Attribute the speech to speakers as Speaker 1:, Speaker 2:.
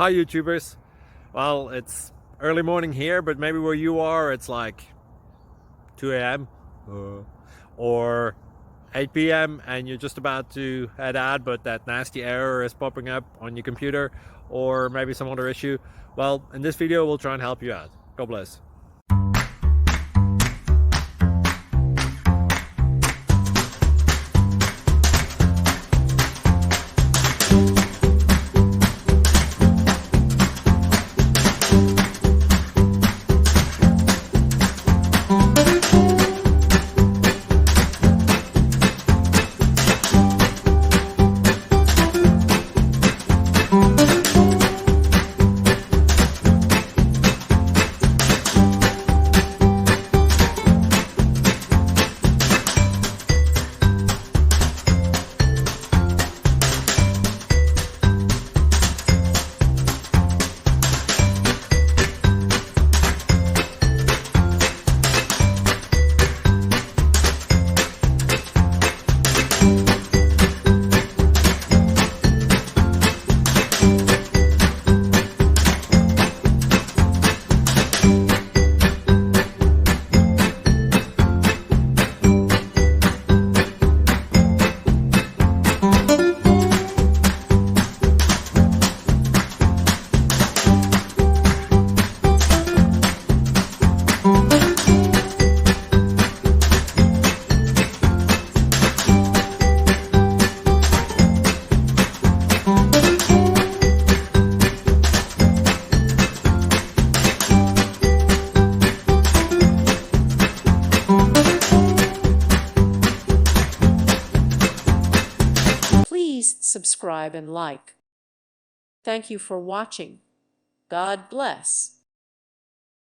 Speaker 1: Hi YouTubers. Well, it's early morning here, but maybe where you are it's like 2 a.m. Or 8 p.m. and you're just about to head out, but that nasty error is popping up on your computer, or maybe some other issue. Well, in this video we'll try and help you out. God bless.
Speaker 2: Please subscribe and like. Thank you for watching. God bless.